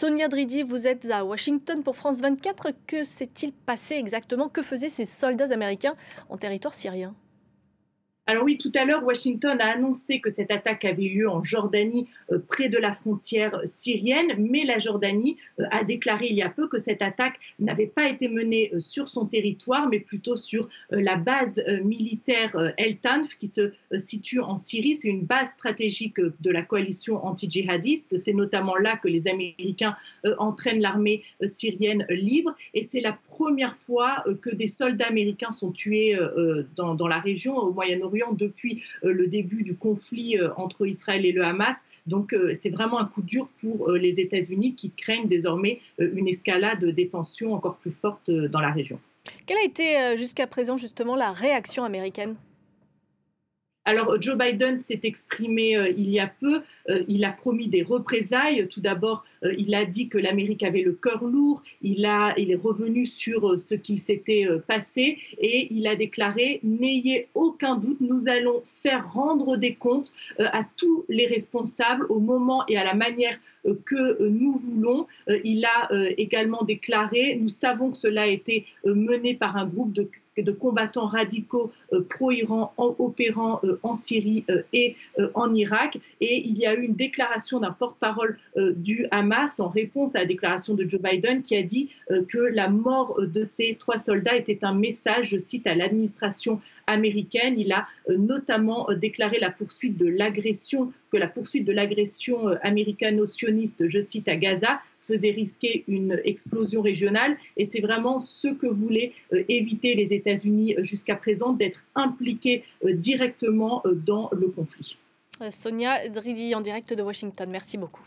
Sonia Dridi, vous êtes à Washington pour France 24. Que s'est-il passé exactement? Que faisaient ces soldats américains en territoire syrien? Alors oui, tout à l'heure, Washington a annoncé que cette attaque avait lieu en Jordanie, près de la frontière syrienne, mais la Jordanie a déclaré il y a peu que cette attaque n'avait pas été menée sur son territoire, mais plutôt sur la base militaire El Tanf, qui se situe en Syrie. C'est une base stratégique de la coalition anti-djihadiste. C'est notamment là que les Américains entraînent l'armée syrienne libre. Et c'est la première fois que des soldats américains sont tués dans la région, au Moyen-Orient, depuis le début du conflit entre Israël et le Hamas. Donc c'est vraiment un coup dur pour les États-Unis qui craignent désormais une escalade des tensions encore plus forte dans la région. Quelle a été jusqu'à présent justement la réaction américaine? Alors, Joe Biden s'est exprimé il y a peu. Il a promis des représailles. Tout d'abord, il a dit que l'Amérique avait le cœur lourd. Il est revenu sur ce qu'il s'était passé et il a déclaré: n'ayez aucun doute, nous allons faire rendre des comptes à tous les responsables au moment et à la manière que nous voulons. Il a également déclaré: nous savons que cela a été mené par un groupe de combattants radicaux pro-Iran opérant en Syrie et en Irak. Et il y a eu une déclaration d'un porte-parole du Hamas en réponse à la déclaration de Joe Biden qui a dit que la mort de ces 3 soldats était un message, je cite, à l'administration américaine. Il a notamment déclaré que la poursuite de l'agression américano-sioniste, je cite, à Gaza faisait risquer une explosion régionale. Et c'est vraiment ce que voulaient éviter les États-Unis jusqu'à présent, d'être impliqués directement dans le conflit. Sonia Dridi en direct de Washington. Merci beaucoup.